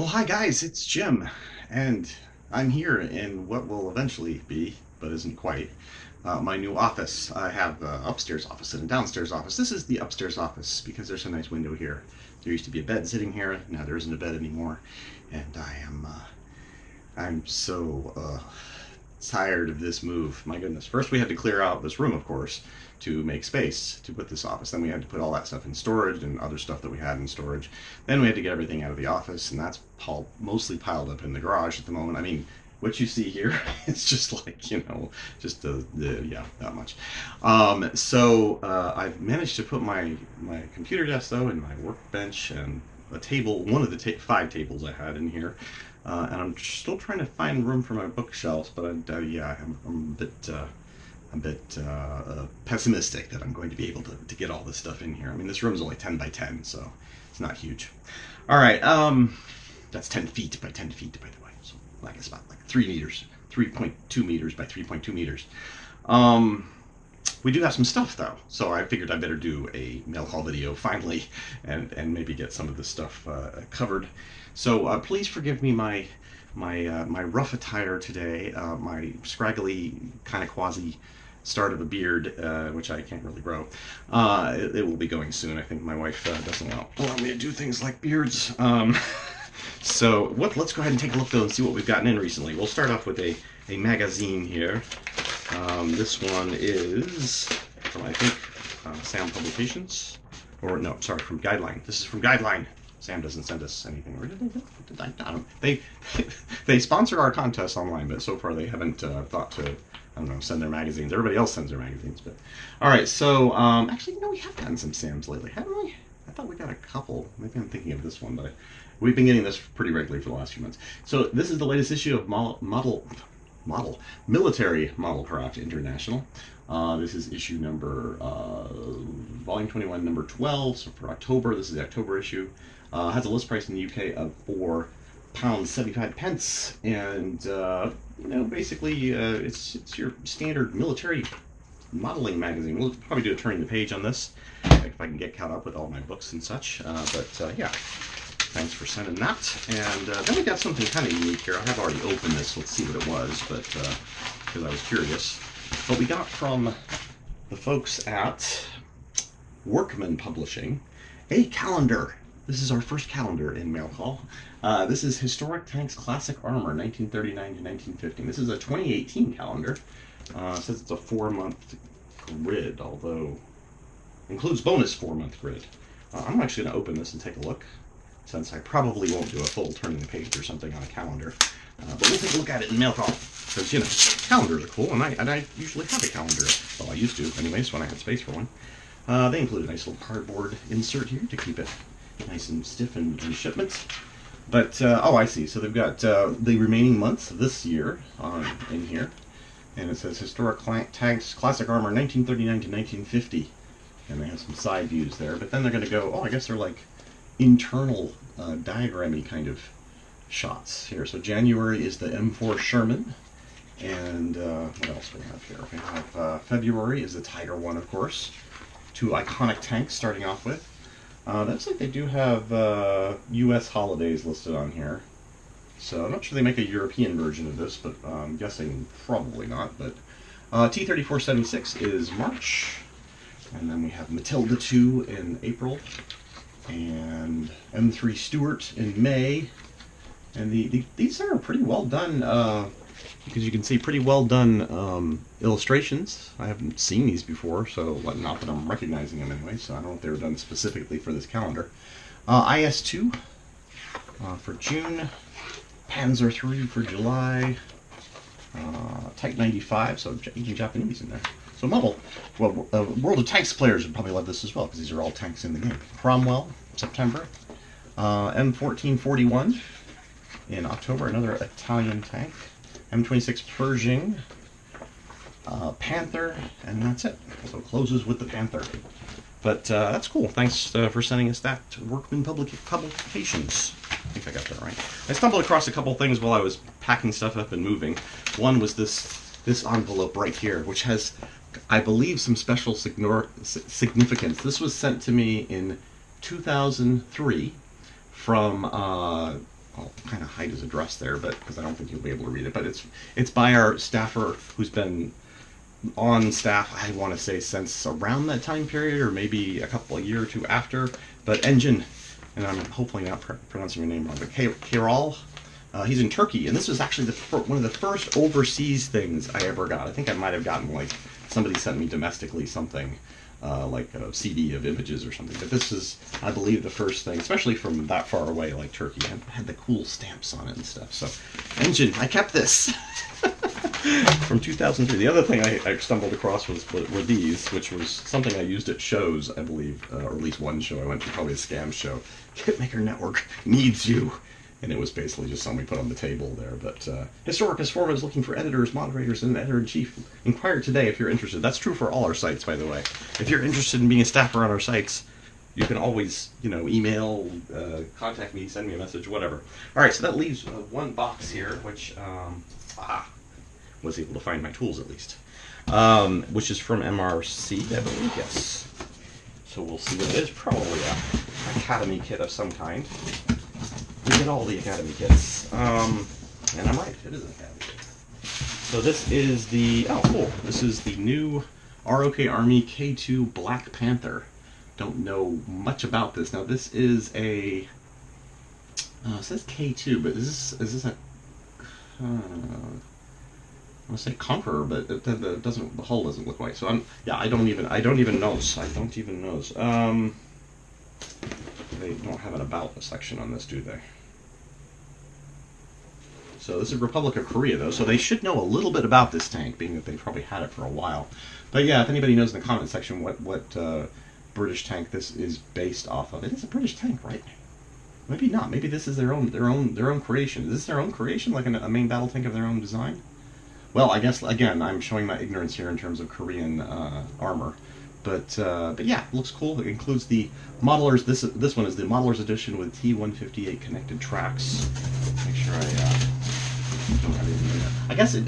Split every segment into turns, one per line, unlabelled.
Well, hi guys, it's Jim, and I'm here in what will eventually be, but isn't quite, my new office. I have an upstairs office and a downstairs office. This is the upstairs office because there's a nice window here. There used to be a bed sitting here. Now there isn't a bed anymore, and I'm so tired of this move. My goodness. First, we had to clear out this room, of course, to make space to put this office. Then we had to put all that stuff in storage and other stuff that we had in storage. Then we had to get everything out of the office, and that's mostly piled up in the garage at the moment. I mean, what you see here is just like, just yeah, that much. I've managed to put my computer desk, though, and my workbench and a table, one of the 5 tables I had in here. And I'm still trying to find room for my bookshelves, but yeah, I'm a bit pessimistic that I'm going to be able to get all this stuff in here. I mean, this room's only 10 by 10, so it's not huge. All right, that's 10 feet by 10 feet, by the way. So I guess about like 3 meters, 3.2 meters by 3.2 meters. We do have some stuff though, so I figured I better do a mail call video finally, and maybe get some of this stuff covered. So please forgive me my rough attire today, my scraggly kind of quasi start of a beard, which I can't really grow. It will be going soon. I think my wife doesn't want me to do things like beards. So let's go ahead and take a look though and see what we've gotten in recently. We'll start off with a magazine here. This one is from, I think, Sam Publications. Or, no, sorry, from Guideline. This is from Guideline. Sam doesn't send us anything. Or did they? I don't know. They sponsor our contests online, but so far they haven't thought to, I don't know, send their magazines. Everybody else sends their magazines. But all right, so actually, we have gotten some Sams lately, haven't we? I thought we got a couple. Maybe I'm thinking of this one, but we've been getting this pretty regularly for the last few months. So this is the latest issue of Military Modelcraft International. This is issue number, volume 21, number 12. So for October, this is the October issue. Has a list price in the UK of £4.75, and basically, it's your standard military modeling magazine. We'll probably do a turning the page on this if I can get caught up with all my books and such. Yeah. Thanks for sending that. And then we got something kind of unique here. I have already opened this. Let's see what it was, but because I was curious. But we got from the folks at Workman Publishing a calendar. This is our first calendar in Mail Call. This is Historic Tanks Classic Armor, 1939 to 1950. This is a 2018 calendar. It says it's a 4-month grid, although includes bonus 4-month grid. I'm actually going to open this and take a look, since I probably won't do a full turning the page or something on a calendar. But we'll take a look at it in Mail Call, because, calendars are cool, and I usually have a calendar. Well, I used to, anyways, when I had space for one. They include a nice little cardboard insert here to keep it nice and stiff in shipment. But, oh, I see. So they've got the remaining months of this year in here. And it says Historic Tanks Classic Armor 1939 to 1950. And they have some side views there. But then they're going to go, oh, I guess they're like internal diagrammy kind of shots here. So January is the M4 Sherman, and what else do we have here? We have February is the Tiger One, of course. 2 iconic tanks starting off with. Looks like they do have U.S. holidays listed on here. So I'm not sure they make a European version of this, but I'm guessing probably not. But T-34-76 is March, and then we have Matilda 2 in April, and M3 Stuart in May. And these are pretty well done, because you can see pretty well done illustrations. I haven't seen these before, so not that I'm recognizing them anyway, so I don't know if they were done specifically for this calendar. IS-2 for June, Panzer III for July, Type 95, so even Japanese in there. So World of Tanks players would probably love this as well, because these are all tanks in the game. Cromwell, September. M1441 in October, another Italian tank. M26 Pershing, Panther, and that's it. So it closes with the Panther. But that's cool. Thanks for sending us that. Workman Publications. I think I got that right. I stumbled across a couple things while I was packing stuff up and moving. One was this envelope right here, which has, I believe, some special significance. This was sent to me in 2003 from I'll kind of hide his address there, but because I don't think you'll be able to read it. But it's by our staffer who's been on staff, I want to say, since around that time period, or maybe a year or two after. But Engin, and I'm hopefully not pronouncing your name wrong, but Kairal. He's in Turkey, and this was actually one of the first overseas things I ever got. I think I might have gotten, like, somebody sent me domestically something, like a CD of images or something. But this is, I believe, the first thing, especially from that far away, like Turkey. It had the cool stamps on it and stuff. So, Engin, I kept this from 2003. The other thing I stumbled across were these, which was something I used at shows, I believe, or at least one show I went to, probably a scam show. Kitmaker Network needs you. And it was basically just something we put on the table there. But Historicus Forum is looking for editors, moderators, and editor-in-chief. Inquire today if you're interested. That's true for all our sites, by the way. If you're interested in being a staffer on our sites, you can always, email, contact me, send me a message, whatever. All right, so that leaves one box here, which was able to find my tools at least, which is from MRC, I believe. Yes. So we'll see what it is. Probably a Academy kit of some kind. We get all the Academy kits. And I'm right, it is an Academy kit. So this is this is the new ROK Army K2 Black Panther. Don't know much about this. Now this is a, it says K2, but is this a, I want to say Conqueror, but it doesn't, the hull doesn't look right. So I don't even know. They don't have an about section on this, do they? So this is Republic of Korea, though, so they should know a little bit about this tank, being that they've probably had it for a while. But yeah, if anybody knows in the comment section what British tank this is based off of, it is a British tank, right? Maybe not. Maybe this is their own creation. Is this their own creation, like a main battle tank of their own design? Well, I guess again I'm showing my ignorance here in terms of Korean armor. But yeah, it looks cool. It includes the modelers. This one is the modelers edition with T158 connected tracks. Make sure I don't have anything in there.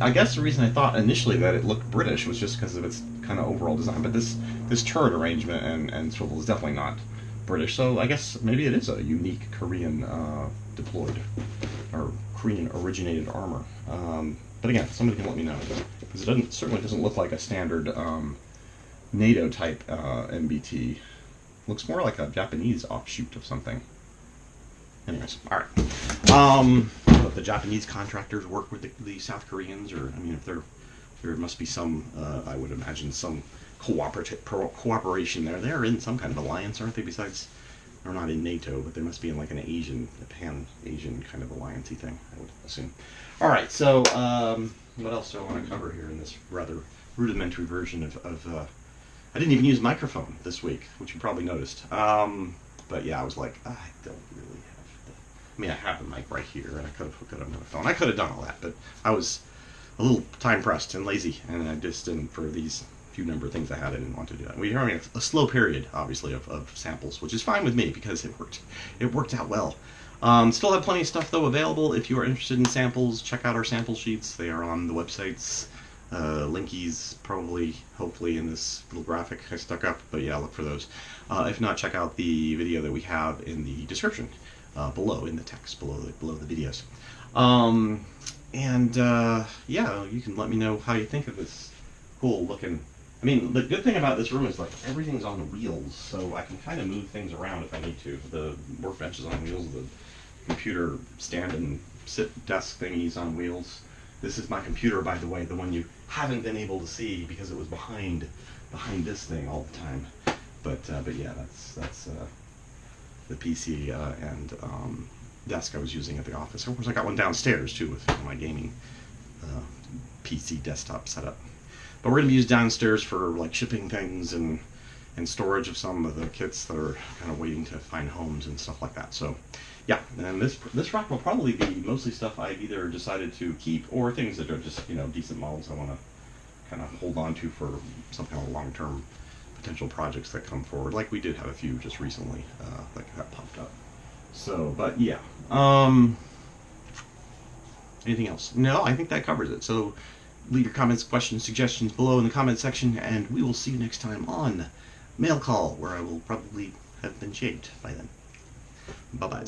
I guess the reason I thought initially that it looked British was just because of its kind of overall design. But this turret arrangement and swivel is definitely not British. So I guess maybe it is a unique Korean deployed or Korean originated armor. But again, somebody can let me know, because it certainly doesn't look like a standard NATO type MBT. Looks more like a Japanese offshoot of something. Anyways, all right. If the Japanese contractors work with the South Koreans, or I mean, if there must be some, I would imagine some cooperation there. They're in some kind of alliance, aren't they? Besides, they're not in NATO, but they must be in like a pan-Asian kind of alliance-y thing, I would assume. All right, so what else do I want to cover here in this rather rudimentary version of I didn't even use microphone this week, which you probably noticed. But yeah, I was like, I don't really have I have the mic right here, and I could have hooked it up on the phone. I could have done all that, but I was a little time-pressed and lazy, and I just didn't, for these few number of things I had, I didn't want to do that. We're having a slow period, obviously, of samples, which is fine with me, because it worked out well. Still have plenty of stuff, though, available. If you are interested in samples, check out our sample sheets. They are on the websites. Linkies probably, hopefully, in this little graphic I stuck up, but yeah, look for those. If not, check out the video that we have in the description below, in the text below the videos. Yeah, you can let me know how you think of this cool looking. I mean, the good thing about this room is like everything's on wheels, so I can kind of move things around if I need to. The workbench is on wheels, the computer stand and sit desk thingy's on wheels. This is my computer, by the way, the one you haven't been able to see because it was behind this thing all the time. But yeah, that's the PC and desk I was using at the office. Of course, I got one downstairs too with my gaming PC desktop setup. But we're going to use downstairs for like shipping things and storage of some of the kits that are kind of waiting to find homes and stuff like that. So yeah, and this rack will probably be mostly stuff I've either decided to keep or things that are just, decent models I want to kind of hold on to for some kind of long-term potential projects that come forward. Like we did have a few just recently that got popped up. So, but yeah. Anything else? No, I think that covers it. So leave your comments, questions, suggestions below in the comment section, and we will see you next time on Mail Call, where I will probably have been shaved by then. Bye-bye.